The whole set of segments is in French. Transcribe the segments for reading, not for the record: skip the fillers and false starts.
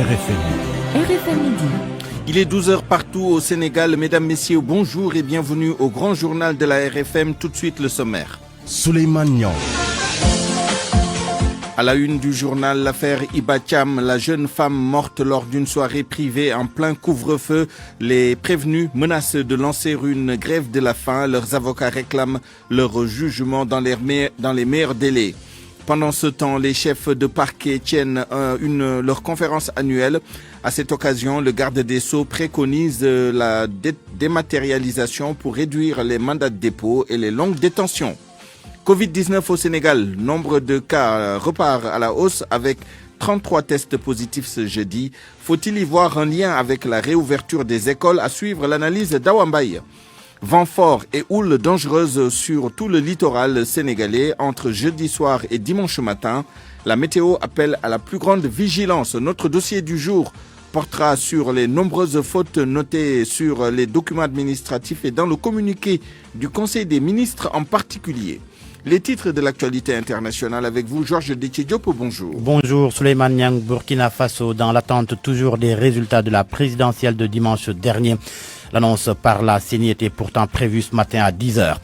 RFM Midi. Il est 12h partout au Sénégal. Mesdames, Messieurs, bonjour et bienvenue au grand journal de la RFM. Tout de suite le sommaire. Souleymane Niang. À la une du journal, l'affaire Iba Thiam, la jeune femme morte lors d'une soirée privée en plein couvre-feu. Les prévenus menacent de lancer une grève de la faim. Leurs avocats réclament leur jugement dans les meilleurs délais. Pendant ce temps, les chefs de parquet tiennent leur conférence annuelle. À cette occasion, le garde des Sceaux préconise la dématérialisation pour réduire les mandats de dépôt et les longues détentions. Covid-19 au Sénégal, nombre de cas repart à la hausse avec 33 tests positifs ce jeudi. Faut-il y voir un lien avec la réouverture des écoles? À suivre l'analyse d'Awambaye. Vent fort et houle dangereuse sur tout le littoral sénégalais entre jeudi soir et dimanche matin. La météo appelle à la plus grande vigilance. Notre dossier du jour portera sur les nombreuses fautes notées sur les documents administratifs et dans le communiqué du Conseil des ministres en particulier. Les titres de l'actualité internationale avec vous, Georges Détié-Diop, bonjour. Bonjour, Souleymane Niang, Burkina Faso, dans l'attente toujours des résultats de la présidentielle de dimanche dernier. L'annonce par la CENI était pourtant prévue ce matin à 10h.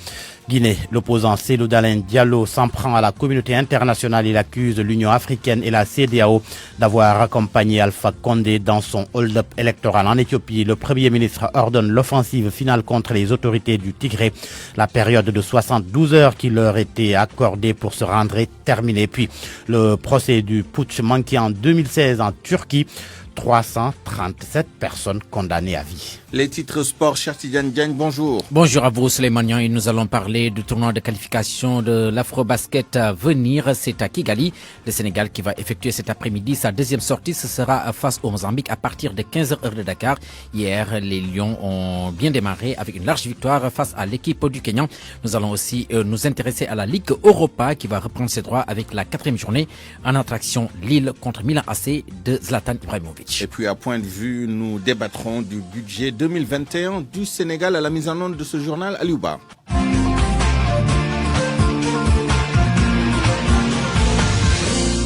Guinée, l'opposant Cellou Dalein Diallo s'en prend à la communauté internationale. Il accuse l'Union africaine et la CEDEAO d'avoir accompagné Alpha Condé dans son hold-up électoral. En Éthiopie, le Premier ministre ordonne l'offensive finale contre les autorités du Tigré. La période de 72 heures qui leur était accordée pour se rendre est terminée. Puis, le procès du putsch manqué en 2016 en Turquie. 337 personnes condamnées à vie. Les titres sport, Chertidiane Diagne, bonjour. Bonjour à vous, Souleymane Niang, et nous allons parler du tournoi de qualification de l'Afrobasket à venir. C'est à Kigali, le Sénégal qui va effectuer cet après-midi sa deuxième sortie. Ce sera face au Mozambique à partir de 15h heure de Dakar. Hier, les Lions ont bien démarré avec une large victoire face à l'équipe du Kenya. Nous allons aussi nous intéresser à la Ligue Europa qui va reprendre ses droits avec la 4e journée en attraction Lille contre Milan AC de Zlatan Ibrahimovic. Et puis à point de vue, nous débattrons du budget 2021 du Sénégal à la mise en onde de ce journal. Aliouba.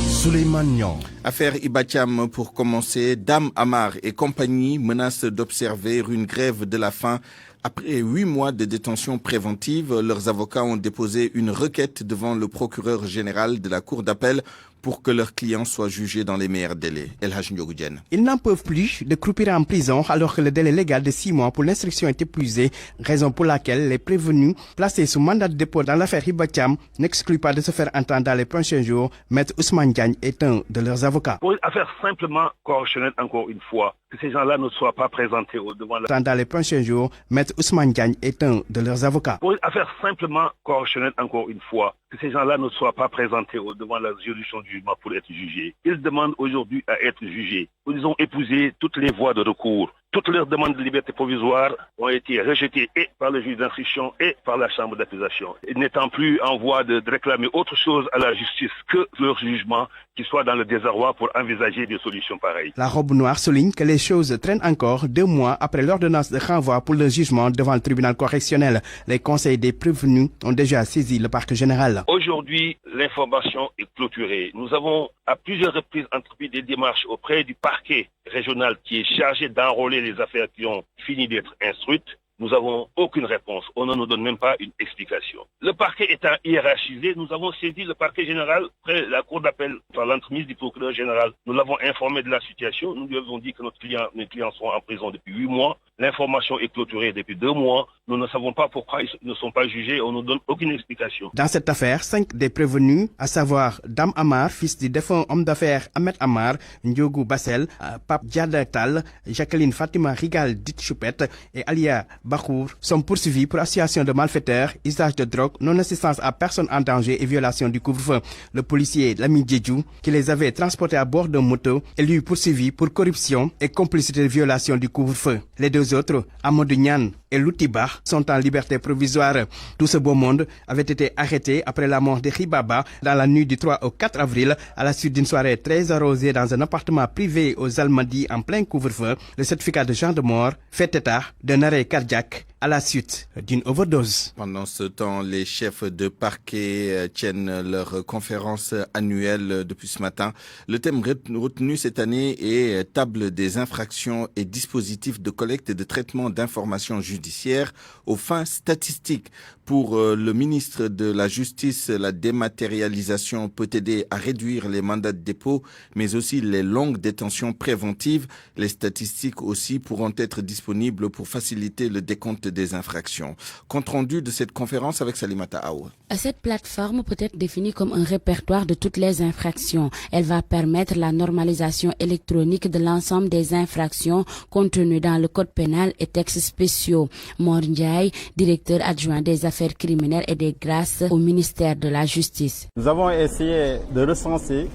Souleymane Niang. Affaire Iba Thiam pour commencer. Dame Amar et compagnie menacent d'observer une grève de la faim. Après 8 mois de détention préventive, leurs avocats ont déposé une requête devant le procureur général de la Cour d'appel pour que leurs clients soient jugés dans les meilleurs délais. El Hadj Ndiogou Diène. Ils n'en peuvent plus de croupir en prison alors que le délai légal de 6 mois pour l'instruction est épuisé, raison pour laquelle les prévenus placés sous mandat de dépôt dans l'affaire Iba Thiam n'excluent pas de se faire entendre dans les prochains jours. Maître Ousmane Diagne est un de leurs avocats. Pour une affaire simplement correctionnelle encore une fois, que ces gens-là ne soient pas présentés devant la... Dans les prochains jours, Maître Ousmane Diagne est un de leurs avocats. Pour une affaire simplement correctionnelle encore une fois, que ces gens-là ne soient pas présentés devant la juridiction du jugement pour être jugés. Ils demandent aujourd'hui à être jugés. Ils ont épousé toutes les voies de recours. Toutes leurs demandes de liberté provisoire ont été rejetées et par le juge d'instruction et par la chambre d'accusation. N'étant plus en voie de réclamer autre chose à la justice que leur jugement, qui soit dans le désarroi pour envisager des solutions pareilles. La robe noire souligne que les choses traînent encore 2 mois après l'ordonnance de renvoi pour le jugement devant le tribunal correctionnel. Les conseils des prévenus ont déjà saisi le parquet général. Aujourd'hui, l'information est clôturée. Nous avons à plusieurs reprises entrepris des démarches auprès du parquet régional qui est chargé d'enrôler les affaires qui ont fini d'être instruites. Nous n'avons aucune réponse. On ne nous donne même pas une explication. Le parquet étant hiérarchisé, nous avons saisi le parquet général près la cour d'appel par l'entremise du procureur général. Nous l'avons informé de la situation. Nous lui avons dit que nos clients sont en prison depuis 8 mois. L'information est clôturée depuis 2 mois. Nous ne savons pas pourquoi ils ne sont pas jugés. On ne nous donne aucune explication. Dans cette affaire, 5 des prévenus, à savoir Dame Amar, fils du défunt homme d'affaires Ahmed Amar, Ndiogou Bassel, Pape Diada Tal, Jacqueline Fatima Rigal dite Choupette et Alia Bakour, sont poursuivis pour association de malfaiteurs, usage de drogue, non-assistance à personne en danger et violation du couvre-feu. Le policier Lami Djedjou, qui les avait transportés à bord d'un moto, est lui poursuivi pour corruption et complicité de violation du couvre-feu. Les 2 autres, Amadou Nian et Loutiba sont en liberté provisoire. Tout ce beau monde avait été arrêté après la mort de Ribaba dans la nuit du 3 au 4 avril à la suite d'une soirée très arrosée dans un appartement privé aux Almadies en plein couvre-feu. Le certificat de genre de mort fait état d'un arrêt cardiaque à la suite d'une overdose. Pendant ce temps, les chefs de parquet tiennent leur conférence annuelle depuis ce matin. Le thème retenu cette année est table des infractions et dispositifs de collecte et de traitement d'informations judiciaires aux fins statistiques. Pour le ministre de la Justice, la dématérialisation peut aider à réduire les mandats de dépôt, mais aussi les longues détentions préventives. Les statistiques aussi pourront être disponibles pour faciliter le décompte des infractions. Compte rendu de cette conférence avec Salimata Aou. Cette plateforme peut être définie comme un répertoire de toutes les infractions. Elle va permettre la normalisation électronique de l'ensemble des infractions contenues dans le code pénal et textes spéciaux. Mor Ndiaye, directeur adjoint des affaires criminelles et des grâces au ministère de la Justice. Nous avons essayé de recenser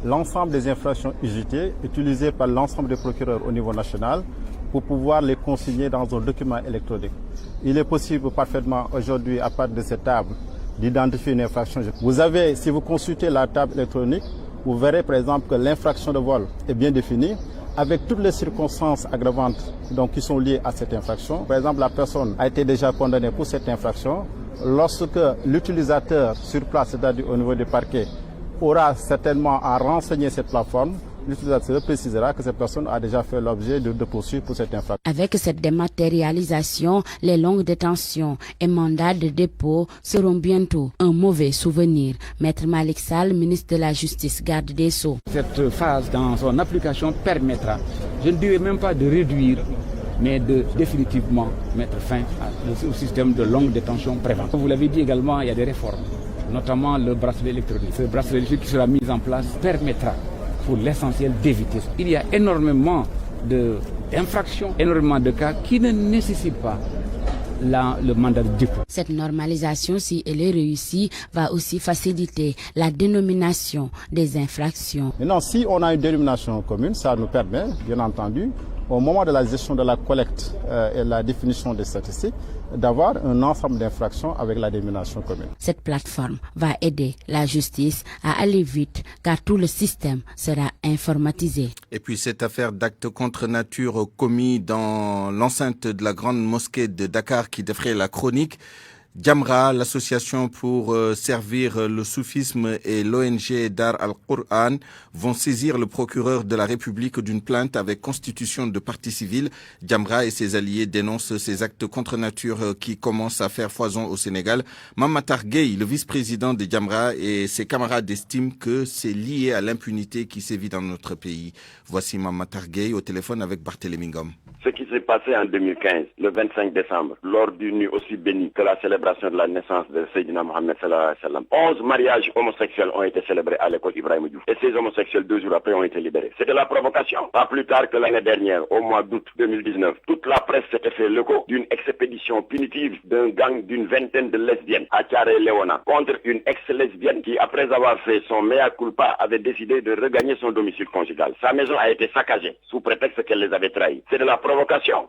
l'ensemble des infractions UJT utilisées par l'ensemble des procureurs au niveau national pour pouvoir les consigner dans un document électronique. Il est possible parfaitement aujourd'hui, à partir de cette table, d'identifier une infraction. Vous avez, si vous consultez la table électronique, vous verrez par exemple que l'infraction de vol est bien définie avec toutes les circonstances aggravantes donc, qui sont liées à cette infraction. Par exemple, la personne a été déjà condamnée pour cette infraction. Lorsque l'utilisateur sur place, c'est-à-dire au niveau du parquet, aura certainement à renseigner cette plateforme, l'utilisateur précisera que cette personne a déjà fait l'objet de poursuites pour cette infraction. Avec cette dématérialisation, les longues détentions et mandats de dépôt seront bientôt un mauvais souvenir. Maître Malik Sall, ministre de la Justice, garde des Sceaux. Cette phase dans son application permettra, je ne dirais même pas de réduire, mais de définitivement mettre fin au système de longue détention préventive. Vous l'avez dit également, il y a des réformes, notamment le bracelet électronique. Ce bracelet électronique qui sera mis en place permettra pour l'essentiel d'éviter. Il y a énormément d'infractions, énormément de cas qui ne nécessitent pas le mandat de dépôt. Cette normalisation, si elle est réussie, va aussi faciliter la dénomination des infractions. Maintenant, si on a une dénomination commune, ça nous permet, bien entendu, au moment de la gestion de la collecte et la définition des statistiques, d'avoir un ensemble d'infractions avec la dénomination commune. Cette plateforme va aider la justice à aller vite car tout le système sera informatisé. Et puis cette affaire d'actes contre nature commis dans l'enceinte de la grande mosquée de Dakar qui défraie la chronique. Jamra, l'association pour servir le soufisme et l'ONG Dar al-Qur'an vont saisir le procureur de la République d'une plainte avec constitution de partie civile. Jamra et ses alliés dénoncent ces actes contre nature qui commencent à faire foison au Sénégal. Mamatar Gueye, le vice-président de Jamra, et ses camarades estiment que c'est lié à l'impunité qui sévit dans notre pays. Voici Mamatar Gueye au téléphone avec Barthélémy Ngom. Ce qui s'est passé en 2015, le 25 décembre, lors d'une nuit aussi bénie que la célébration de la naissance de Sayyidina Mohamed sallallahu alayhi wa sallam, 11 mariages homosexuels ont été célébrés à l'école Ibrahim Diouf. Et ces homosexuels, 2 jours après, ont été libérés. C'était la provocation. Pas plus tard que l'année dernière, au mois d'août 2019, toute la presse s'était fait l'écho d'une expédition punitive d'un gang d'une vingtaine de lesbiennes à Thiaré-Léona contre une ex-lesbienne qui, après avoir fait son mea culpa, avait décidé de regagner son domicile conjugal. Sa maison a été saccagée sous prétexte qu'elle les avait trahis. C'est de la provocation.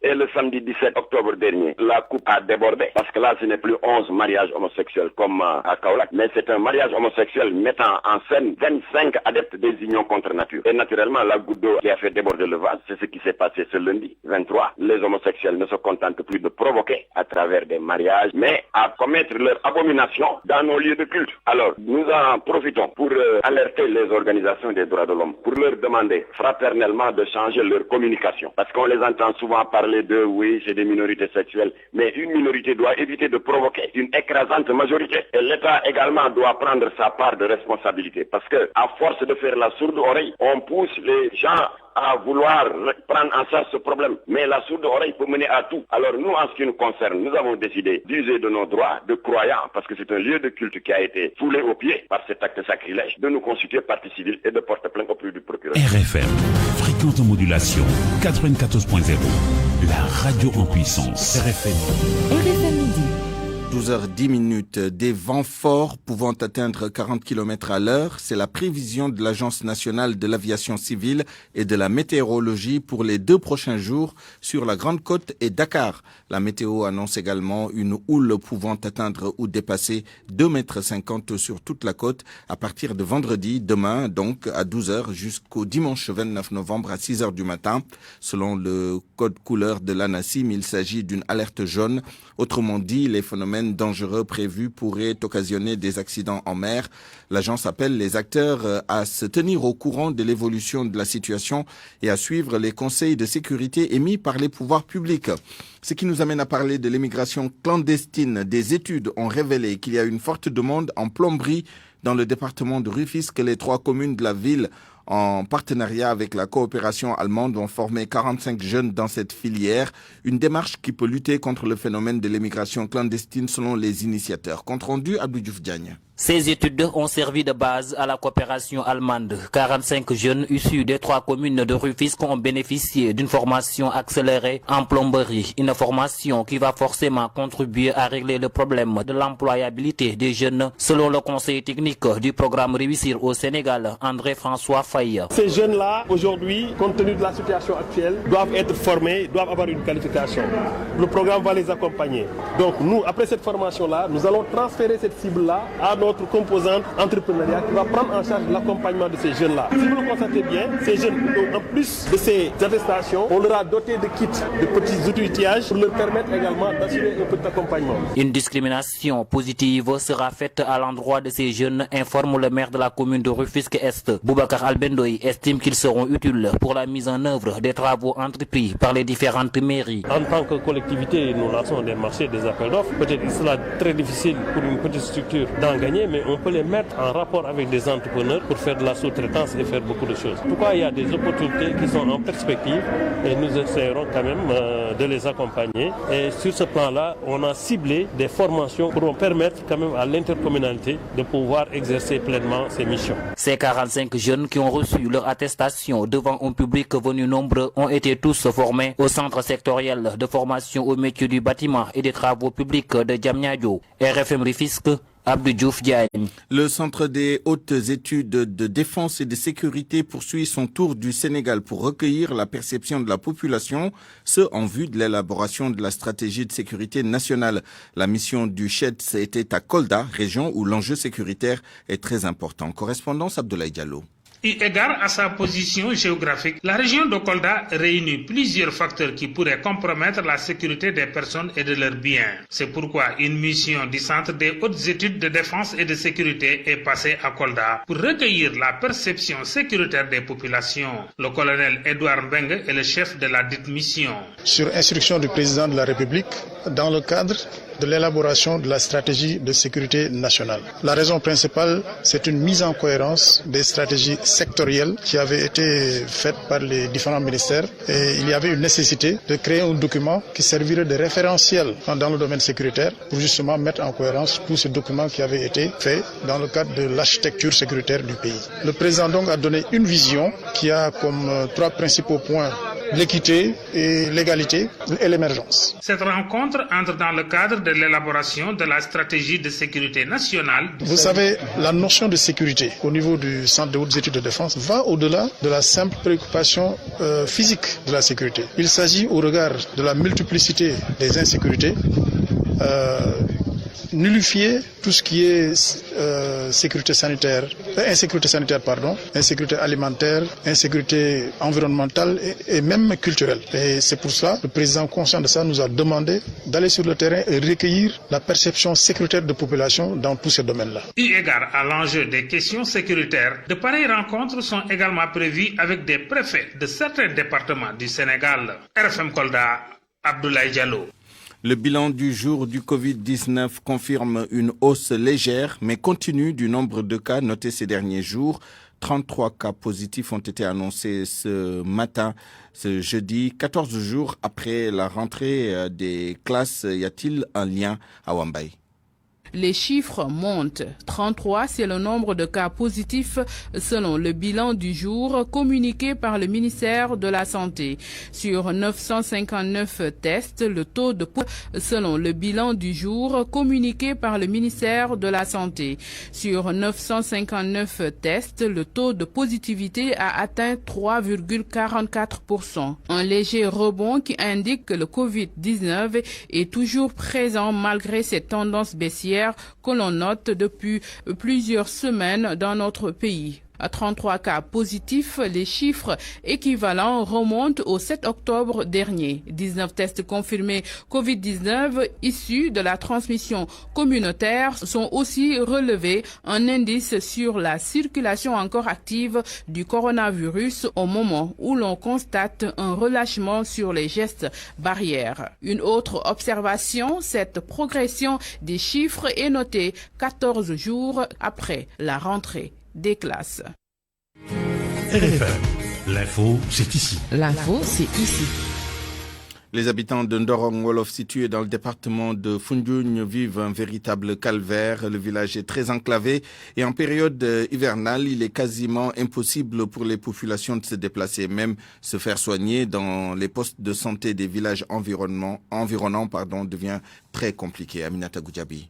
Et le samedi 17 octobre dernier, la coupe a débordé parce que là, ce n'est plus 11 mariages homosexuels comme à Kaolack, mais c'est un mariage homosexuel mettant en scène 25 adeptes des unions contre nature. Et naturellement, la goutte d'eau qui a fait déborder le vase, c'est ce qui s'est passé ce lundi 23. Les homosexuels ne se contentent plus de provoquer à travers des mariages, mais à commettre leur abomination dans nos lieux de culte. Alors, nous en profitons pour alerter les organisations des droits de l'homme, pour leur demander fraternellement de changer leur communication, parce qu'on les entend souvent parler de oui, c'est des minorités sexuelles, mais une minorité doit éviter de provoquer une écrasante majorité. Et l'État également doit prendre sa part de responsabilité, parce que à force de faire la sourde oreille, on pousse les gens à vouloir prendre en charge ce problème. Mais la sourde oreille peut mener à tout. Alors nous, en ce qui nous concerne, nous avons décidé d'user de nos droits de croyants, parce que c'est un lieu de culte qui a été foulé aux pieds par cet acte sacrilège, de nous constituer partie civile et de porter plainte auprès du procureur. RFM, fréquence de modulation 94.0, la radio en puissance. RFM midi. 12h10, des vents forts pouvant atteindre 40 km à l'heure. C'est la prévision de l'Agence nationale de l'aviation civile et de la météorologie pour les 2 prochains jours sur la Grande Côte et Dakar. La météo annonce également une houle pouvant atteindre ou dépasser 2,50 m sur toute la côte à partir de vendredi, demain donc à 12h jusqu'au dimanche 29 novembre à 6h du matin. Selon le code couleur de l'ANACIM, il s'agit d'une alerte jaune. Autrement dit, les phénomènes dangereux prévus pourraient occasionner des accidents en mer. L'agence appelle les acteurs à se tenir au courant de l'évolution de la situation et à suivre les conseils de sécurité émis par les pouvoirs publics. Ce qui nous amène à parler de l'immigration clandestine. Des études ont révélé qu'il y a une forte demande en plomberie dans le département de Rufisque. Les 3 communes de la ville, en partenariat avec la coopération allemande, ont formé 45 jeunes dans cette filière. Une démarche qui peut lutter contre le phénomène de l'immigration clandestine selon les initiateurs. Compte rendu, Abdou Diouf Diagne. Ces études ont servi de base à la coopération allemande. 45 jeunes issus des 3 communes de Rufisque ont bénéficié d'une formation accélérée en plomberie. Une formation qui va forcément contribuer à régler le problème de l'employabilité des jeunes, selon le conseil technique du programme Réussir au Sénégal, André-François Faye. Ces jeunes-là, aujourd'hui, compte tenu de la situation actuelle, doivent être formés, doivent avoir une qualification. Le programme va les accompagner. Donc nous, après cette formation-là, nous allons transférer cette cible-là à notre composante entrepreneuriat qui va prendre en charge l'accompagnement de ces jeunes-là. Si vous le constatez bien, ces jeunes, en plus de ces attestations, on leur a doté de kits, de petits outillages pour leur permettre également d'assurer un petit accompagnement. Une discrimination positive sera faite à l'endroit de ces jeunes, informe le maire de la commune de Rufisque-Est. Boubacar Albendoy estime qu'ils seront utiles pour la mise en œuvre des travaux entrepris par les différentes mairies. En tant que collectivité, nous lançons des marchés, des appels d'offres. Peut-être qu'il sera très difficile pour une petite structure d'en gagner, mais on peut les mettre en rapport avec des entrepreneurs pour faire de la sous-traitance et faire beaucoup de choses. Pourquoi il y a des opportunités qui sont en perspective et nous essayerons quand même de les accompagner. Et sur ce plan-là, on a ciblé des formations pour permettre quand même à l'intercommunalité de pouvoir exercer pleinement ses missions. Ces 45 jeunes qui ont reçu leur attestation devant un public venu nombreux ont été tous formés au centre sectoriel de formation au métier du bâtiment et des travaux publics de Diamniadio. RFM Rufisque, Abdou Diouf Diagne. Le Centre des hautes études de défense et de sécurité poursuit son tour du Sénégal pour recueillir la perception de la population, ce en vue de l'élaboration de la stratégie de sécurité nationale. La mission du CHEDS était à Kolda, région où l'enjeu sécuritaire est très important. Correspondance Abdoulaye Diallo. Eu égard à sa position géographique, la région de Kolda réunit plusieurs facteurs qui pourraient compromettre la sécurité des personnes et de leurs biens. C'est pourquoi une mission du Centre des hautes études de défense et de sécurité est passée à Kolda pour recueillir la perception sécuritaire des populations. Le colonel Edouard Mbengue est le chef de la dite mission. Sur instruction du président de la République, dans le cadre de l'élaboration de la stratégie de sécurité nationale. La raison principale, c'est une mise en cohérence des stratégies sectorielles qui avaient été faites par les différents ministères. Et il y avait une nécessité de créer un document qui servirait de référentiel dans le domaine sécuritaire pour justement mettre en cohérence tous ces documents qui avaient été faits dans le cadre de l'architecture sécuritaire du pays. Le président donc a donné une vision qui a comme 3 principaux points: l'équité et l'égalité et l'émergence. Cette rencontre entre dans le cadre de l'élaboration de la stratégie de sécurité nationale. Vous savez, la notion de sécurité au niveau du Centre de hautes études de défense va au-delà de la simple préoccupation physique de la sécurité. Il s'agit, au regard de la multiplicité des insécurités, nullifier tout ce qui est insécurité sanitaire, insécurité alimentaire, insécurité environnementale et même culturelle. Et c'est pour ça, le président, conscient de ça, nous a demandé d'aller sur le terrain et recueillir la perception sécuritaire de population dans tous ces domaines-là. Eu égard à l'enjeu des questions sécuritaires, de pareilles rencontres sont également prévues avec des préfets de certains départements du Sénégal. RFM Kolda, Abdoulaye Diallo. Le bilan du jour du Covid-19 confirme une hausse légère mais continue du nombre de cas notés ces derniers jours. 33 cas positifs ont été annoncés ce matin, ce jeudi, 14 jours après la rentrée des classes. Y a-t-il un lien à Wambaye? Les chiffres montent. 33, c'est le nombre de cas positifs selon le bilan du jour communiqué par le ministère de la Santé. Sur 959 tests, le taux de selon le bilan du jour communiqué par le ministère de la Santé. Sur 959 tests, le taux de positivité a atteint 3,44%. Un léger rebond qui indique que le Covid-19 est toujours présent malgré cette tendance baissière que l'on note depuis plusieurs semaines dans notre pays. À 33 cas positifs, les chiffres équivalents remontent au 7 octobre dernier. 19 tests confirmés Covid-19 issus de la transmission communautaire sont aussi relevés, un indice sur la circulation encore active du coronavirus au moment où l'on constate un relâchement sur les gestes barrières. Une autre observation, cette progression des chiffres est notée 14 jours après la rentrée des classes. RFM, l'info, c'est ici. L'info, c'est ici. Les habitants de Ndorong Wolof, situés dans le département de Foundiougne, vivent un véritable calvaire. Le village est très enclavé et en période hivernale, il est quasiment impossible pour les populations de se déplacer, même se faire soigner dans les postes de santé des villages environnants devient très compliqué. Aminata Goudjabi.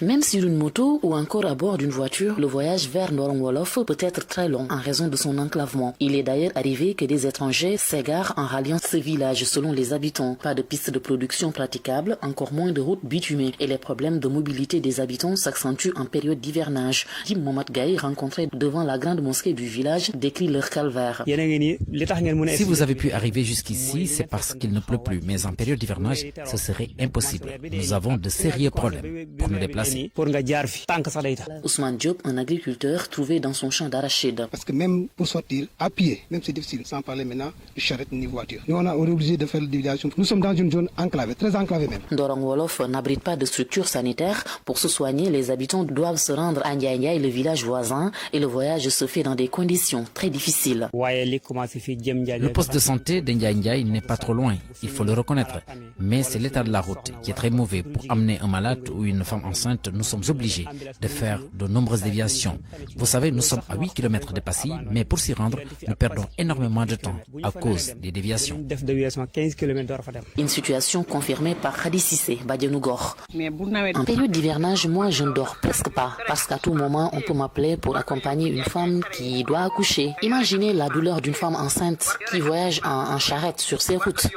Même sur une moto ou encore à bord d'une voiture, le voyage vers Ndorong Wolof peut être très long en raison de son enclavement. Il est d'ailleurs arrivé que des étrangers s'égarent en ralliant ce village selon les habitants. Pas de pistes de production praticables, encore moins de routes bitumées et les problèmes de mobilité des habitants s'accentuent en période d'hivernage. Dim Mohamed Gaye, rencontré devant la grande mosquée du village, décrit leur calvaire. Si vous avez pu arriver jusqu'ici, c'est parce qu'il ne pleut plus, mais en période d'hivernage, ce serait impossible. Nous avons de sérieux problèmes pour nous déplacer. Ousmane Diop, un agriculteur trouvé dans son champ d'arachide. Parce que même pour sortir à pied, même c'est difficile, sans parler maintenant de charrette ni voiture. Nous, on est obligé de faire la déviation. Nous sommes dans une zone enclavée, très enclavée même. Ndorong Wolof n'abrite pas de structure sanitaire. Pour se soigner, les habitants doivent se rendre à Ndiaye, le village voisin, et le voyage se fait dans des conditions très difficiles. Le poste de santé de Ndiaye n'est pas trop loin, il faut le reconnaître. Mais c'est l'état de la route qui est très mauvais. Pour amener un malade ou une femme enceinte, nous sommes obligés de faire de nombreuses déviations. Vous savez, nous sommes à 8 km de Passy, mais pour s'y rendre, nous perdons énormément de temps à cause des déviations. Une situation confirmée par Khadi Sissé, Badianougor. En période d'hivernage, moi je ne dors presque pas, parce qu'à tout moment, on peut m'appeler pour accompagner une femme qui doit accoucher. Imaginez la douleur d'une femme enceinte qui voyage en charrette sur ces routes.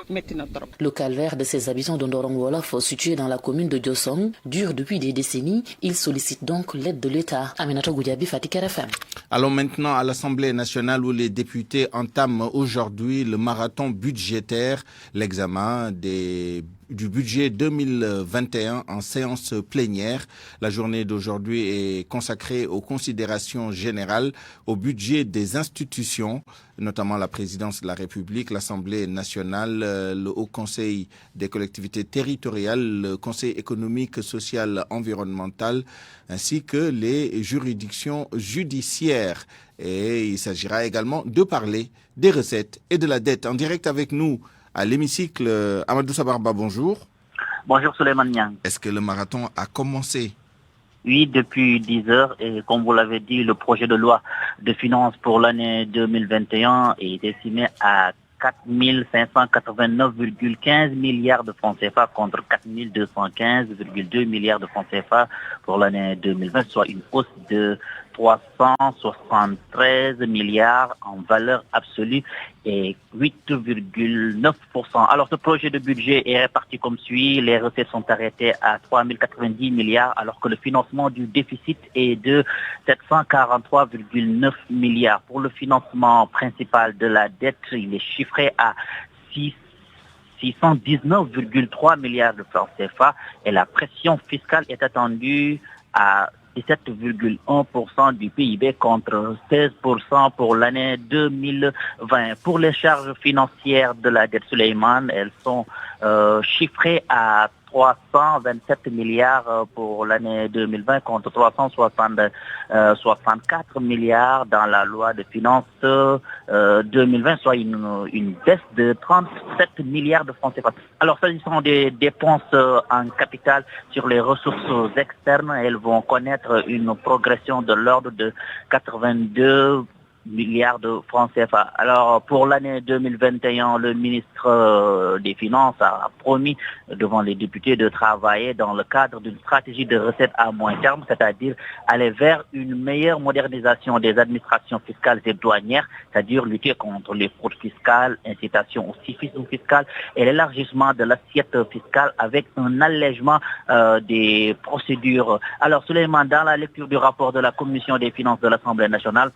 Le calvaire de ces habitants de Ndorong Wolof, situés dans la commune de Diosong, dure depuis des décennies. Ils sollicitent donc l'aide de l'État. Aminata Goudjabi, Fatick RFM. Allons maintenant à l'Assemblée nationale où les députés entament aujourd'hui le marathon budgétaire, l'examen du budget 2021 en séance plénière. La journée d'aujourd'hui est consacrée aux considérations générales au budget des institutions, notamment la présidence de la République, l'Assemblée nationale, le Haut Conseil des collectivités territoriales, le Conseil économique, social, environnemental, ainsi que les juridictions judiciaires. Et il s'agira également de parler des recettes et de la dette. En direct avec nous, à l'hémicycle, Amadou Sabarba, bonjour. Bonjour Souleymane Niang. Est-ce que le marathon a commencé? Oui, depuis 10 heures. Et comme vous l'avez dit, le projet de loi de finances pour l'année 2021 est estimé à 4 589,15 milliards de francs CFA contre 4 215,2 milliards de francs CFA pour l'année 2020, soit une hausse de 373 milliards en valeur absolue et 8,9%. Alors ce projet de budget est réparti comme suit. Les recettes sont arrêtées à 3 090 milliards alors que le financement du déficit est de 743,9 milliards. Pour le financement principal de la dette, il est chiffré à 619,3 milliards de francs CFA et la pression fiscale est attendue à 17,1% du PIB contre 16% pour l'année 2020. Pour les charges financières de la dette Souleymane, elles sont chiffrées à 327 milliards pour l'année 2020 contre 364 milliards dans la loi de finances 2020, soit une baisse de 37 milliards de francs CFA. Alors, s'agissant des dépenses en capital sur les ressources externes, elles vont connaître une progression de l'ordre de 82 milliards de francs CFA. Alors, pour l'année 2021, le ministre des Finances a promis devant les députés de travailler dans le cadre d'une stratégie de recettes à moyen terme, c'est-à-dire aller vers une meilleure modernisation des administrations fiscales et douanières, c'est-à-dire lutter contre les fraudes fiscales, incitation au civisme fiscal et l'élargissement de l'assiette fiscale avec un allègement des procédures. Alors, Souleymane, dans la lecture du rapport de la Commission des finances de l'Assemblée nationale,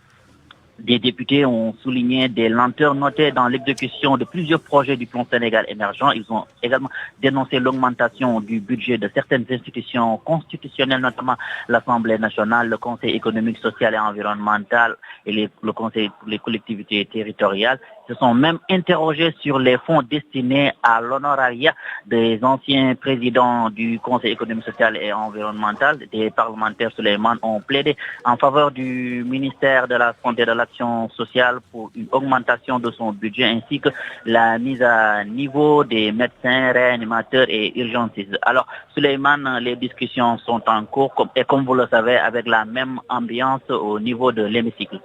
des députés ont souligné des lenteurs notées dans l'exécution de plusieurs projets du plan Sénégal émergent. Ils ont également dénoncé l'augmentation du budget de certaines institutions constitutionnelles, notamment l'Assemblée nationale, le Conseil économique, social et environnemental et le Conseil pour les collectivités territoriales. Ils se sont même interrogés sur les fonds destinés à l'honorariat des anciens présidents du Conseil économique, social et environnemental. Des parlementaires Souleymane ont plaidé en faveur du ministère de la Santé et de l'Action sociale pour une augmentation de son budget ainsi que la mise à niveau des médecins, réanimateurs et urgentistes. Alors, Souleymane, les discussions sont en cours et comme vous le savez, avec la même ambiance au niveau de l'hémicycle.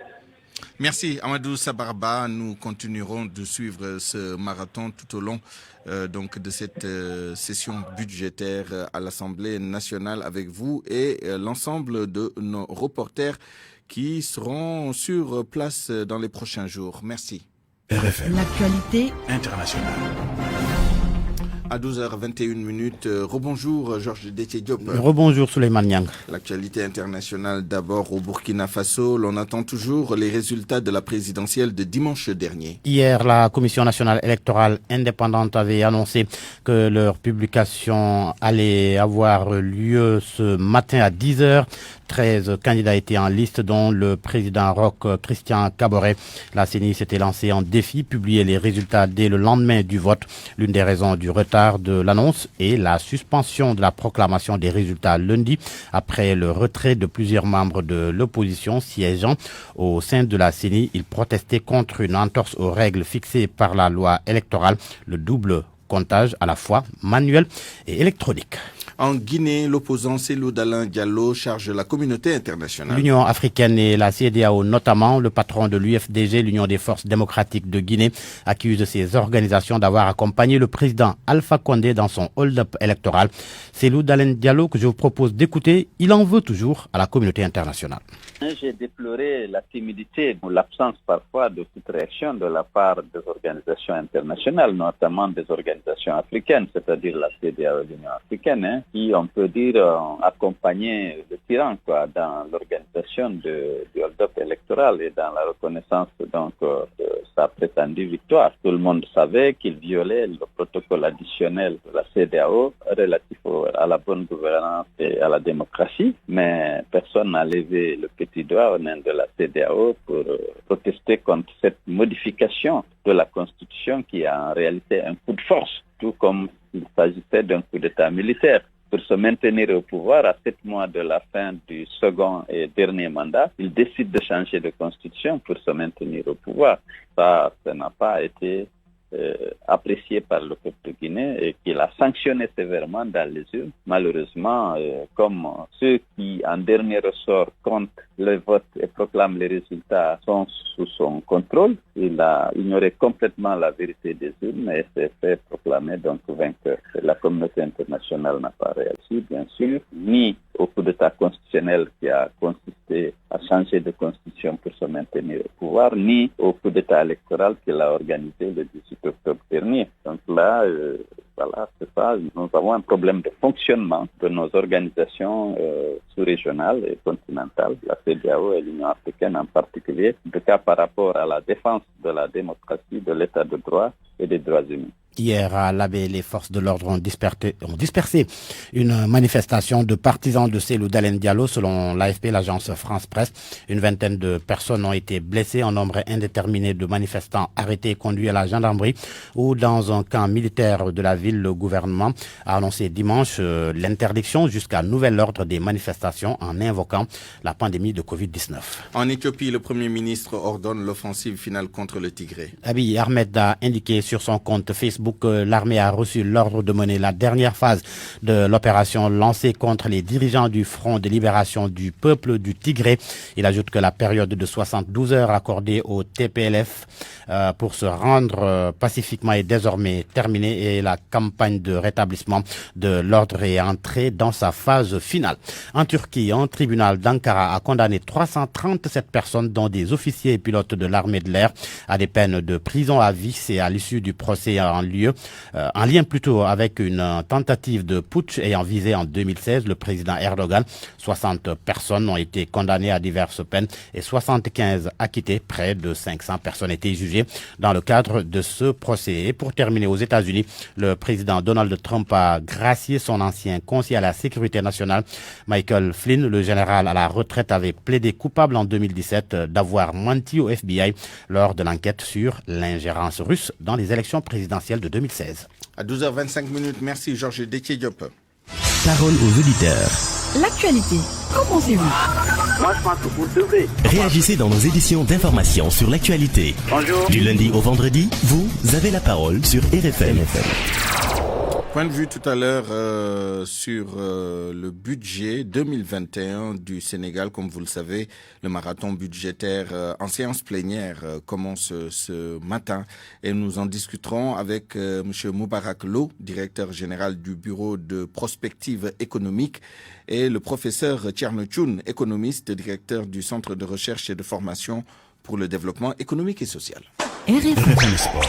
Merci Amadou Sabarba. Nous continuerons de suivre ce marathon tout au long donc de cette session budgétaire à l'Assemblée nationale avec vous et l'ensemble de nos reporters qui seront sur place dans les prochains jours. Merci. RFM. L'actualité internationale. À 12h21, rebonjour Georges Déthié Diop. Rebonjour Souleymane Niang. L'actualité internationale d'abord au Burkina Faso. L'on attend toujours les résultats de la présidentielle de dimanche dernier. Hier, la Commission nationale électorale indépendante avait annoncé que leur publication allait avoir lieu ce matin à 10h. 13 candidats étaient en liste, dont le président Roch Christian Kaboré. La CENI s'était lancée en défi, publier les résultats dès le lendemain du vote. L'une des raisons du retard de l'annonce est la suspension de la proclamation des résultats lundi, après le retrait de plusieurs membres de l'opposition siégeant au sein de la CENI. Ils protestaient contre une entorse aux règles fixées par la loi électorale, le double comptage à la fois manuel et électronique. En Guinée, l'opposant Cellou Dalein Diallo charge la communauté internationale. L'Union africaine et la CEDEAO notamment, le patron de l'UFDG, l'Union des forces démocratiques de Guinée, accuse ces organisations d'avoir accompagné le président Alpha Condé dans son hold-up électoral. Cellou Dalein Diallo, que je vous propose d'écouter, il en veut toujours à la communauté internationale. J'ai déploré la timidité ou l'absence parfois de toute réaction de la part des organisations internationales, notamment des organisations africaines, c'est-à-dire la CEDEAO et l'Union africaine, qui, on peut dire, ont accompagné le tyran dans l'organisation du hold-up électoral et dans la reconnaissance donc de sa prétendue victoire. Tout le monde savait qu'il violait le protocole additionnel de la CEDEAO relatif à la bonne gouvernance et à la démocratie, mais personne n'a levé le petit doigt au nom de la CEDEAO pour protester contre cette modification de la Constitution qui est en réalité un coup de force, tout comme il s'agissait d'un coup d'État militaire. Pour se maintenir au pouvoir à 7 mois de la fin du second et dernier mandat, il décide de changer de constitution pour se maintenir au pouvoir. Ça n'a pas été apprécié par le peuple de Guinée et qu'il a sanctionné sévèrement dans les urnes. Malheureusement, comme ceux qui en dernier ressort comptent le vote et proclament les résultats sont sous son contrôle, il a ignoré complètement la vérité des urnes et s'est fait proclamer donc vainqueur. La communauté internationale n'a pas réagi, bien sûr, ni au coup d'État constitutionnel qui a consisté à changer de constitution pour se maintenir au pouvoir, ni au coup d'État électoral qu'il a organisé le 18 octobre dernier. Donc là, voilà, c'est ça. Nous avons un problème de fonctionnement de nos organisations sous-régionales et continentales, la CEDEAO et l'Union africaine en particulier, en tout cas par rapport à la défense de la démocratie, de l'état de droit et des droits humains. Hier à l'Abbé, les forces de l'ordre ont dispersé une manifestation de partisans de Cellou Dalein Diallo. Selon l'AFP, l'agence France Presse, une vingtaine de personnes ont été blessées, un nombre indéterminé de manifestants arrêtés et conduits à la gendarmerie ou dans un camp militaire de la ville. Le gouvernement a annoncé dimanche l'interdiction jusqu'à nouvel ordre des manifestations en invoquant la pandémie de Covid-19. En Éthiopie, le Premier ministre ordonne l'offensive finale contre le Tigré. Abiy Ahmed a indiqué sur son compte Facebook que l'armée a reçu l'ordre de mener la dernière phase de l'opération lancée contre les dirigeants du Front de libération du peuple du Tigré. Il ajoute que la période de 72 heures accordée au TPLF pour se rendre pacifiquement est désormais terminée et la campagne de rétablissement de l'ordre est entrée dans sa phase finale. En Turquie, un tribunal d'Ankara a condamné 337 personnes, dont des officiers et pilotes de l'armée de l'air, à des peines de prison à vie. C'est à l'issue du procès en lien plutôt avec une tentative de putsch ayant visé en 2016 le président Erdogan. 60 personnes ont été condamnées à diverses peines et 75 acquittées. Près de 500 personnes étaient jugées dans le cadre de ce procès. Et pour terminer, aux États-Unis, le président Donald Trump a gracié son ancien conseiller à la sécurité nationale, Michael Flynn. Le général à la retraite avait plaidé coupable en 2017 d'avoir menti au FBI lors de l'enquête sur l'ingérence russe dans les élections présidentielles de 2016. À 12h25, merci Georges Détier Diop. Parole aux auditeurs. L'actualité, qu'en pensez-vous? Moi, je pense que vous devez. Réagissez dans nos éditions d'information sur l'actualité. Bonjour. Du lundi au vendredi, vous avez la parole sur RFM. Point de vue tout à l'heure sur le budget 2021 du Sénégal. Comme vous le savez, le marathon budgétaire en séance plénière commence ce matin et nous en discuterons avec M. Moubarak Lo, directeur général du bureau de prospective économique, et le professeur Thierno Thioune, économiste, directeur du centre de recherche et de formation pour le développement économique et social. RFM Sport.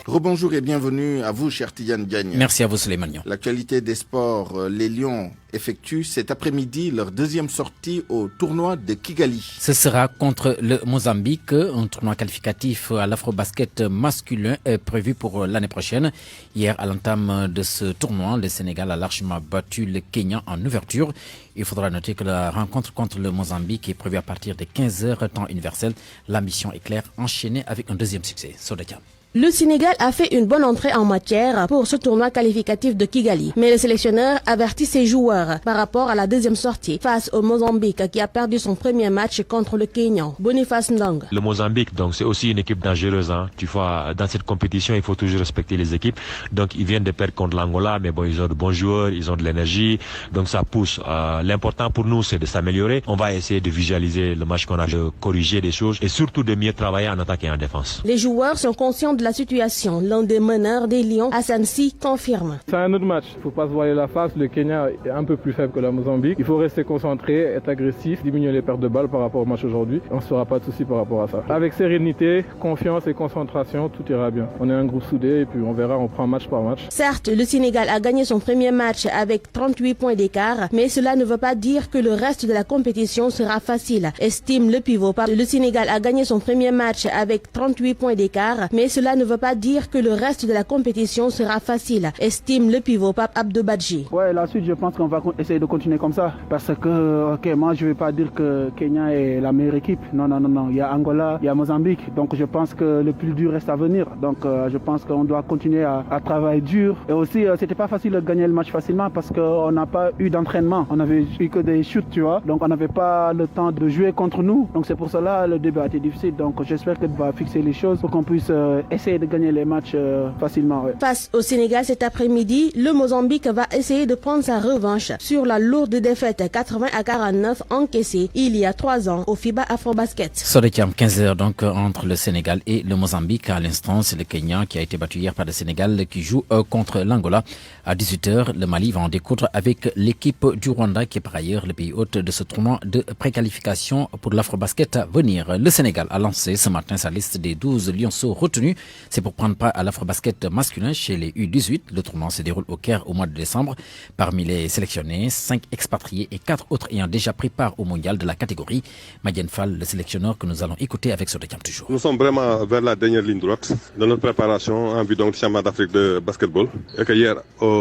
Rebonjour et bienvenue à vous, cher Tidiane Diagne. Merci à vous, Souleymane. L'actualité des sports, les Lions effectuent cet après-midi leur deuxième sortie au tournoi de Kigali. Ce sera contre le Mozambique. Un tournoi qualificatif à l'afro-basket masculin est prévu pour l'année prochaine. Hier, à l'entame de ce tournoi, le Sénégal a largement battu le Kenya en ouverture. Il faudra noter que la rencontre contre le Mozambique est prévue à partir de 15h, temps universel. L'ambition est claire, enchaînée avec un deuxième succès. Sodakia. Le Sénégal a fait une bonne entrée en matière pour ce tournoi qualificatif de Kigali. Mais le sélectionneur avertit ses joueurs par rapport à la deuxième sortie face au Mozambique qui a perdu son premier match contre le Kenya. Boniface Ndong. Le Mozambique, donc c'est aussi une équipe dangereuse. Tu vois, dans cette compétition, il faut toujours respecter les équipes. Donc ils viennent de perdre contre l'Angola, mais bon, ils ont de bons joueurs, ils ont de l'énergie. Donc ça pousse. L'important pour nous, c'est de s'améliorer. On va essayer de visualiser le match qu'on a, de corriger des choses et surtout de mieux travailler en attaque et en défense. Les joueurs sont conscients de la situation. L'un des meneurs des Lions, Hassan Si, confirme. C'est un autre match. Il ne faut pas se voiler la face. Le Kenya est un peu plus faible que la Mozambique. Il faut rester concentré, être agressif, diminuer les pertes de balles par rapport au match aujourd'hui. On ne se fera pas de soucis par rapport à ça. Avec sérénité, confiance et concentration, tout ira bien. On est un groupe soudé et puis on verra, on prend match par match. Certes, le Sénégal a gagné son premier match avec 38 points d'écart, mais cela ne veut pas dire que le reste de la compétition sera facile, estime le pivot. Le Sénégal a gagné son premier match avec 38 points d'écart, mais cela ne veut pas dire que le reste de la compétition sera facile, estime le pivot Pape Abdobadji. Ouais, la suite, je pense qu'on va essayer de continuer comme ça. Parce que, ok, moi, je ne vais pas dire que Kenya est la meilleure équipe. Non. Il y a Angola, il y a Mozambique. Donc, je pense que le plus dur reste à venir. Donc, je pense qu'on doit continuer à travailler dur. Et aussi, c'était pas facile de gagner le match facilement parce qu'on n'a pas eu d'entraînement. On avait eu que des shoots, tu vois. Donc, on n'avait pas le temps de jouer contre nous. Donc, c'est pour cela le début a été difficile. Donc, j'espère qu'elle va fixer les choses pour qu'on puisse essayer de gagner les matchs facilement. Ouais. Face au Sénégal cet après-midi, le Mozambique va essayer de prendre sa revanche sur la lourde défaite 80-49 encaissée il y a 3 ans au FIBA Afrobasket. Sodekam, 15h donc entre le Sénégal et le Mozambique. À l'instant, c'est le Kenya qui a été battu hier par le Sénégal qui joue contre l'Angola. À 18h, le Mali va en découdre avec l'équipe du Rwanda qui est par ailleurs le pays hôte de ce tournoi de préqualification pour l'Afrobasket à venir. Le Sénégal a lancé ce matin sa liste des 12 lionceaux retenus C'est pour prendre part à l'Afrobasket masculin chez les U18. Le tournoi se déroule au Caire au mois de décembre. Parmi les sélectionnés, 5 expatriés et 4 autres ayant déjà pris part au mondial de la catégorie. Madiane Fall, le sélectionneur que nous allons écouter avec Sodekam toujours. Nous sommes vraiment vers la dernière ligne droite de notre préparation en vue donc du championnat d'Afrique de basketball. Et que hier,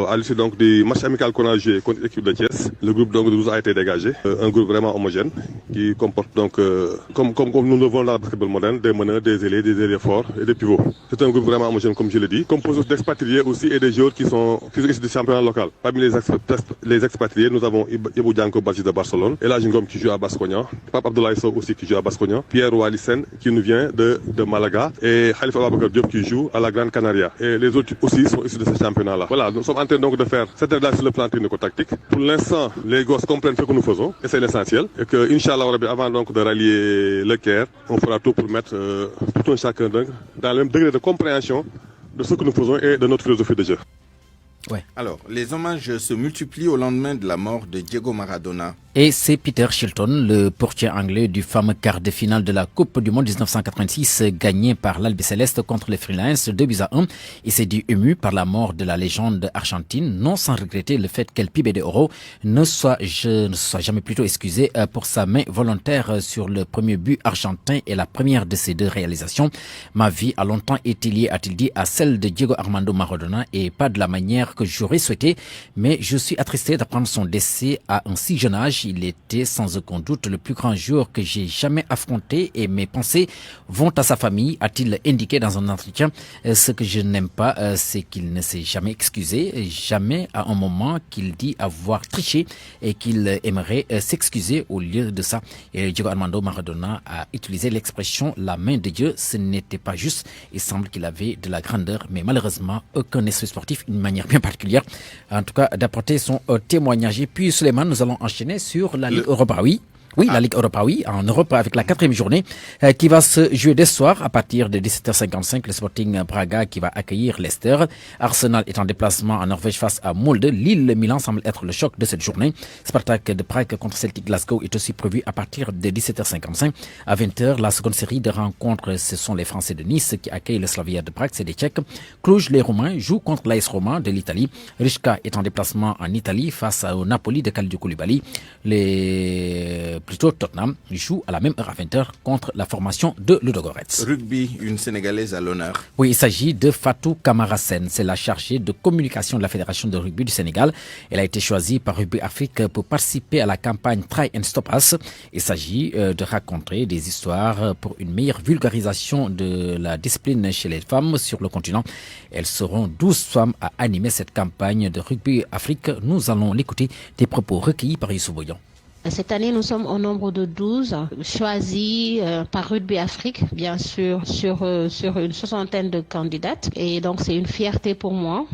à l'issue donc du match amical qu'on a joué contre l'équipe de Thiès, le groupe donc de 12 a été dégagé. Un groupe vraiment homogène qui comporte donc, comme nous le voulons dans le basketball moderne, des meneurs, des ailiers forts et des pivots. C'est un groupe vraiment homogène comme je l'ai dit, composé d'expatriés aussi et des joueurs qui sont issus du championnat local. Parmi les expatriés, nous avons Ibou Dianko Badji de Barcelone, Elhadji Ngom qui joue à Baskonia, Pape Abdoulaye Sow aussi qui joue à Baskonia, Pierre Oualissen qui nous vient de Malaga et Khalifa Ababakar Diop qui joue à la Grande Canaria. Et les autres aussi sont issus de ce championnat-là. Voilà, nous sommes en train donc de faire cette réglage sur le plan technico-tactique. Pour l'instant, les gosses comprennent ce que nous faisons et c'est l'essentiel. Et que, Inch'Allah, avant donc de rallier le Caire, on fera tout pour mettre tout un chacun dans le même degré de compréhension de ce que nous faisons et de notre philosophie de jeu. Ouais. Alors, les hommages se multiplient au lendemain de la mort de Diego Maradona. Et c'est Peter Shilton, le portier anglais du fameux quart de finale de la Coupe du Monde 1986, gagné par l'Albi Céleste contre les Freelines 2-1. Il s'est dit ému par la mort de la légende argentine, non sans regretter le fait qu'El Pibe de Oro ne soit jamais plutôt excusé pour sa main volontaire sur le premier but argentin et la première de ces deux réalisations. Ma vie a longtemps été liée, a-t-il dit, à celle de Diego Armando Maradona et pas de la manière que j'aurais souhaité, mais je suis attristé d'apprendre son décès à un si jeune âge. Il était sans aucun doute le plus grand joueur que j'ai jamais affronté et mes pensées vont à sa famille, a-t-il indiqué dans un entretien. Ce que je n'aime pas, c'est qu'il ne s'est jamais excusé, jamais à un moment qu'il dit avoir triché et qu'il aimerait s'excuser au lieu de ça. Et Diego Armando Maradona a utilisé l'expression « la main de Dieu ». Ce n'était pas juste. Il semble qu'il avait de la grandeur, mais malheureusement, aucun esprit sportif, une manière bien particulière, en tout cas, d'apporter son témoignage. Et puis, Suleiman, nous allons enchaîner sur la Ligue Europa, la Ligue Europa, en Europe, avec la 4e journée qui va se jouer dès ce soir à partir de 17h55. Le Sporting Braga qui va accueillir Leicester. Arsenal est en déplacement en Norvège face à Molde. Lille-Milan semble être le choc de cette journée. Spartak de Prague contre Celtic Glasgow est aussi prévu à partir de 17h55. À 20h, la seconde série de rencontres, ce sont les Français de Nice qui accueillent le Slavia de Prague, c'est des Tchèques. Cluj, les Roumains, jouent contre l'AS Roma de l'Italie. Rijeka est en déplacement en Italie face au Napoli de Kalidou Koulibaly. Tottenham joue à la même heure à 20h contre la formation de Ludogorets. Rugby, une Sénégalaise à l'honneur. Oui, il s'agit de Fatou Camara Sène. C'est la chargée de communication de la Fédération de rugby du Sénégal. Elle a été choisie par Rugby Afrique pour participer à la campagne Try and Stop Us. Il s'agit de raconter des histoires pour une meilleure vulgarisation de la discipline chez les femmes sur le continent. Elles seront 12 femmes à animer cette campagne de Rugby Afrique. Nous allons l'écouter, des propos recueillis par Youssou Boyan. Cette année, nous sommes au nombre de 12 choisis par Rugby Afrique, bien sûr, sur une soixantaine de candidates. Et donc, c'est une fierté pour moi,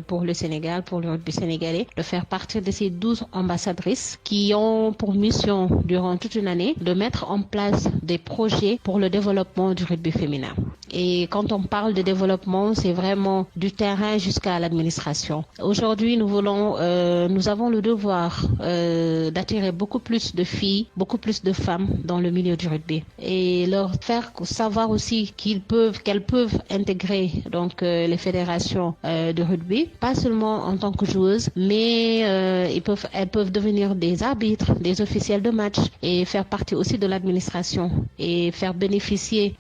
pour le Sénégal, pour le rugby sénégalais, de faire partie de ces 12 ambassadrices qui ont pour mission, durant toute une année, de mettre en place des projets pour le développement du rugby féminin. Et quand on parle de développement, c'est vraiment du terrain jusqu'à l'administration. Aujourd'hui, nous avons le devoir d'attirer beaucoup plus de filles, beaucoup plus de femmes dans le milieu du rugby et leur faire savoir aussi qu'elles peuvent intégrer donc les fédérations de rugby, pas seulement en tant que joueuses, mais elles peuvent devenir des arbitres, des officiels de match et faire partie aussi de l'administration et faire bénéficier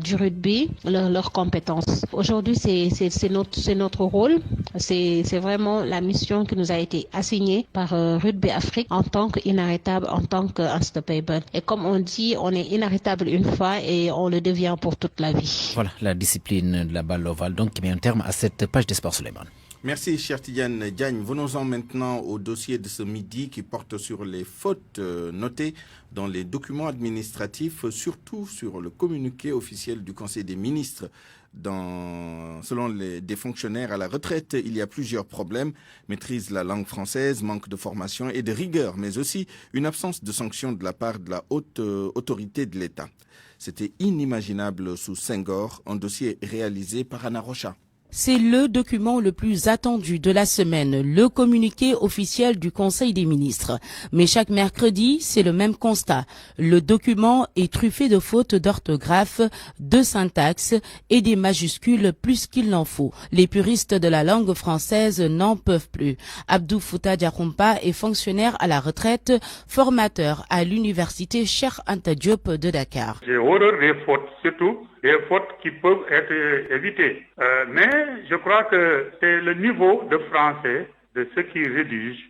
du rugby leurs compétences. Aujourd'hui, c'est notre rôle, c'est vraiment la mission qui nous a été assignée par Rugby Afrique en tant qu'inarrêtable, en tant qu'unstoppable. Et comme on dit, on est inarrêtable une fois et on le devient pour toute la vie. Voilà, la discipline de la balle ovale, donc, qui met un terme à cette page des sports, Suleiman. Merci, cher Tidiane Diagne. Venons-en maintenant au dossier de ce midi qui porte sur les fautes notées dans les documents administratifs, surtout sur le communiqué officiel du Conseil des ministres. Selon des fonctionnaires à la retraite, il y a plusieurs problèmes. Maîtrise la langue française, manque de formation et de rigueur, mais aussi une absence de sanctions de la part de la haute autorité de l'État. C'était inimaginable sous Senghor, un dossier réalisé par Anna Rocha. C'est le document le plus attendu de la semaine, le communiqué officiel du Conseil des ministres. Mais chaque mercredi, c'est le même constat. Le document est truffé de fautes d'orthographe, de syntaxe et des majuscules plus qu'il n'en faut. Les puristes de la langue française n'en peuvent plus. Abdou Fouta Diakhoumpa est fonctionnaire à la retraite, formateur à l'université Cheikh Anta Diop de Dakar. J'ai horreur des fautes, surtout des fautes qui peuvent être évitées. Mais je crois que c'est le niveau de français de ceux qui rédigent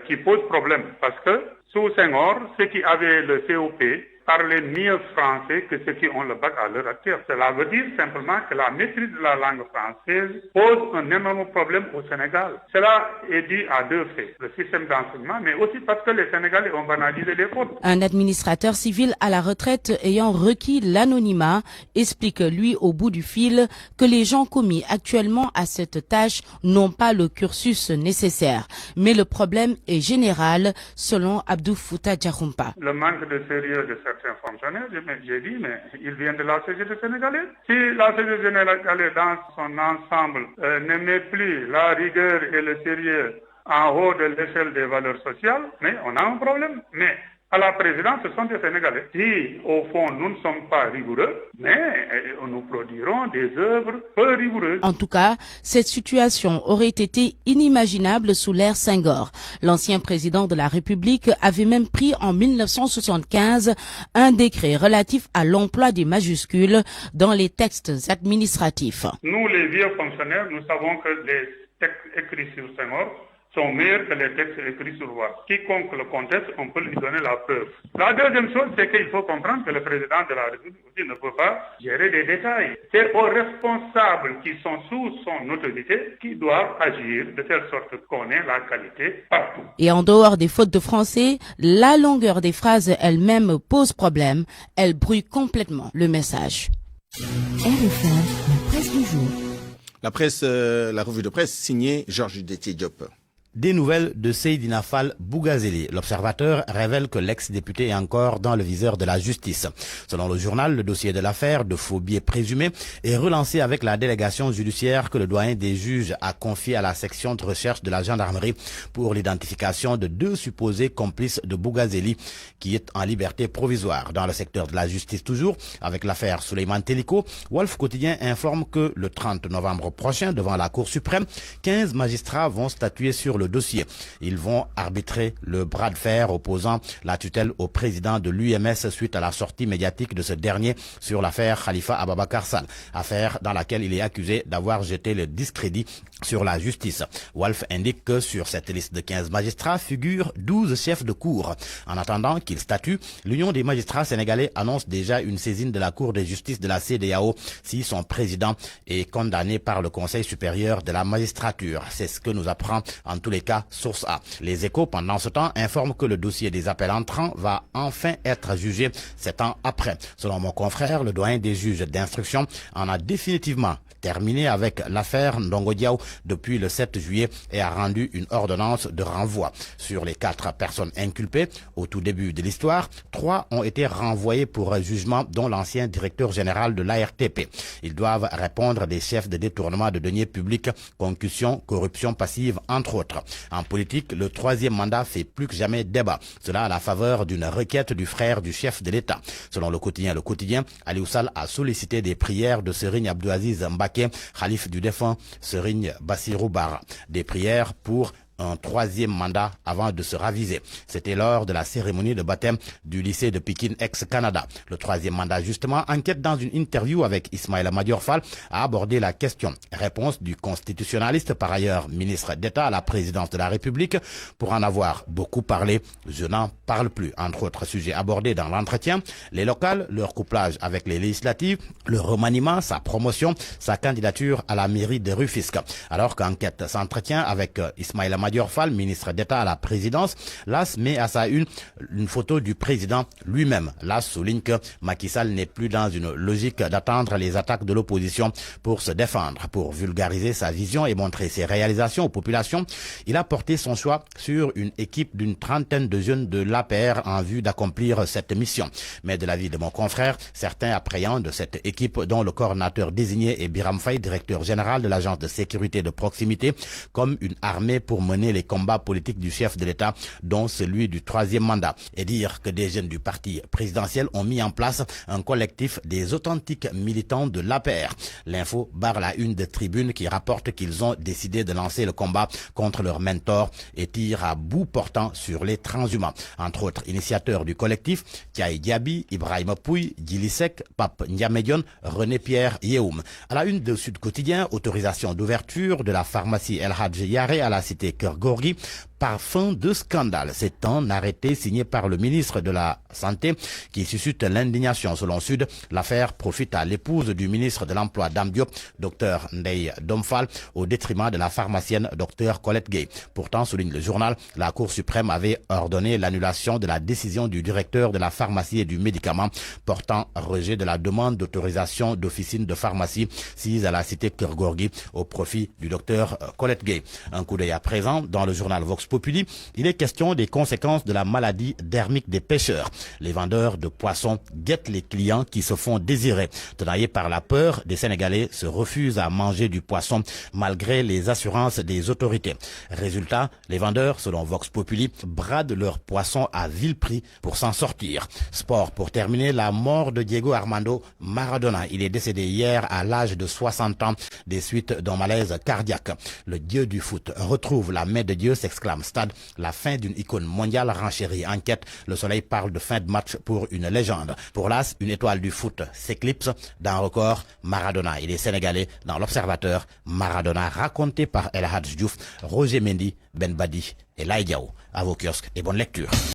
qui pose problème. Parce que sous Senghor, ceux qui avaient le COP parlaient mieux français que ceux qui ont le bac à l'heure actuelle. Cela veut dire simplement que la maîtrise de la langue française pose un énorme problème au Sénégal. Cela est dû à deux faits. Le système d'enseignement, mais aussi parce que les Sénégalais ont banalisé les fautes. Un administrateur civil à la retraite ayant requis l'anonymat explique lui au bout du fil que les gens commis actuellement à cette tâche n'ont pas le cursus nécessaire. Mais le problème est général selon Abdou Fouta Diakhoumpa. Le manque de sérieux de certains fonctionnaires, j'ai dit, mais ils viennent de la CGT sénégalaise. Si la CGT sénégalaise dans son ensemble ne met plus la rigueur et le sérieux en haut de l'échelle des valeurs sociales, mais on a un problème. Mais à la présidence, ce sont des Sénégalais. Si, au fond, nous ne sommes pas rigoureux, mais nous produirons des œuvres peu rigoureuses. En tout cas, cette situation aurait été inimaginable sous l'ère Senghor. L'ancien président de la République avait même pris en 1975 un décret relatif à l'emploi des majuscules dans les textes administratifs. Nous, les vieux fonctionnaires, nous savons que les textes écrits sur Senghor sont meilleurs que les textes écrits sur Wade. Quiconque le conteste, on peut lui donner la preuve. La deuxième chose, c'est qu'il faut comprendre que le président de la République aussi ne peut pas gérer des détails. C'est aux responsables qui sont sous son autorité qui doivent agir de telle sorte qu'on ait la qualité partout. Et en dehors des fautes de français, la longueur des phrases elle-même pose problème. Elle brouille complètement le message. RFM, la presse du jour. La revue de presse signée Georges Détié Diop. Des nouvelles de Seydina Fall Bougazeli. L'observateur révèle que l'ex-député est encore dans le viseur de la justice. Selon le journal, le dossier de l'affaire de faux billets présumés est relancé avec la délégation judiciaire que le doyen des juges a confiée à la section de recherche de la gendarmerie pour l'identification de deux supposés complices de Bougazeli qui est en liberté provisoire. Dans le secteur de la justice toujours, avec l'affaire Souleymane Teliko, Wolf Quotidien informe que le 30 novembre prochain, devant la Cour suprême, 15 magistrats vont statuer sur le dossier. Ils vont arbitrer le bras de fer opposant la tutelle au président de l'UMS suite à la sortie médiatique de ce dernier sur l'affaire Khalifa Ababakar Sall, affaire dans laquelle il est accusé d'avoir jeté le discrédit sur la justice. Wolf indique que sur cette liste de 15 magistrats figurent 12 chefs de cour. En attendant qu'ils statuent, l'Union des magistrats sénégalais annonce déjà une saisine de la Cour de justice de la CEDEAO si son président est condamné par le Conseil supérieur de la magistrature. C'est ce que nous apprend en tous les cas Source A. Les Échos, pendant ce temps, informent que le dossier des appels entrants va enfin être jugé 7 ans après. Selon mon confrère, le doyen des juges d'instruction en a définitivement terminé avec l'affaire Ndongo Diaw depuis le 7 juillet et a rendu une ordonnance de renvoi. Sur les 4 personnes inculpées, au tout début de l'histoire, 3 ont été renvoyés pour jugement, dont l'ancien directeur général de l'ARTP. Ils doivent répondre des chefs de détournement de deniers publics, concussion, corruption passive, entre autres. En politique, le 3e mandat fait plus que jamais débat. Cela à la faveur d'une requête du frère du chef de l'État. Selon le quotidien, Aliou Sall a sollicité des prières de Serigne Abdouaziz Mbacké, khalife du défunt Serigne Bassirou Bara. Des prières pour un 3e mandat avant de se raviser. C'était lors de la cérémonie de baptême du lycée de Pikine ex-Canada. Le 3e mandat, justement, enquête dans une interview avec Ismaïla Madior Fall a abordé la question. Réponse du constitutionnaliste, par ailleurs ministre d'État à la présidence de la République. Pour en avoir beaucoup parlé, je n'en parle plus. Entre autres sujets abordés dans l'entretien, les locales, leur couplage avec les législatives, le remaniement, sa promotion, sa candidature à la mairie de Rufisque. Alors qu'enquête s'entretient avec Ismaïla Madior Fall, ministre d'État à la présidence. L'AS met à sa une photo du président lui-même. L'AS souligne que Macky Sall n'est plus dans une logique d'attendre les attaques de l'opposition pour se défendre. Pour vulgariser sa vision et montrer ses réalisations aux populations, il a porté son choix sur une équipe d'une trentaine de jeunes de l'APR en vue d'accomplir cette mission. Mais de l'avis de mon confrère, certains appréhendent cette équipe dont le coordinateur désigné est Biram Faye, directeur général de l'agence de sécurité de proximité, comme une armée pour mener les combats politiques du chef de l'État, dont celui du 3e mandat. Et dire que des jeunes du parti présidentiel ont mis en place un collectif des authentiques militants de l'APR. L'info barre la une de Tribune qui rapporte qu'ils ont décidé de lancer le combat contre leur mentor et tire à bout portant sur les transhumants. Entre autres initiateurs du collectif, Thiaï Diaby, Ibrahim Pouy, Djilisek, Pape Ndiamedion, René-Pierre Yehoum. À la une de Sud Quotidien, autorisation d'ouverture de la pharmacie El Hadj Yaré à la cité Keur Gorgui par fin de scandale. C'est un arrêté signé par le ministre de la Santé qui suscite l'indignation. Selon Sud, l'affaire profite à l'épouse du ministre de l'Emploi Dame Diop, Dr Ndeye Domfal, au détriment de la pharmacienne Dr Colette Gay. Pourtant, souligne le journal, la Cour suprême avait ordonné l'annulation de la décision du directeur de la pharmacie et du médicament portant rejet de la demande d'autorisation d'officine de pharmacie sise à la cité Keur Gorgui au profit du Dr Colette Gay. Un coup d'œil à présent dans le journal Vox Populi, il est question des conséquences de la maladie dermique des pêcheurs. Les vendeurs de poissons guettent les clients qui se font désirer. Tenaillés par la peur, des Sénégalais se refusent à manger du poisson malgré les assurances des autorités. Résultat, les vendeurs, selon Vox Populi, bradent leurs poissons à vil prix pour s'en sortir. Sport pour terminer, la mort de Diego Armando Maradona. Il est décédé hier à l'âge de 60 ans des suites d'un malaise cardiaque. Le dieu du foot retrouve la main de Dieu, s'exclame Stade. La fin d'une icône mondiale renchérie. Enquête, Le Soleil parle de fin de match pour une légende. Pour l'As, une étoile du foot s'éclipse. Dans Record, Maradona. Il est sénégalais. Dans l'Observateur, Maradona raconté par El Hadj Diouf, Roger Mendy, Ben Badi et Laïdiao. À vos kiosques et bonne lecture.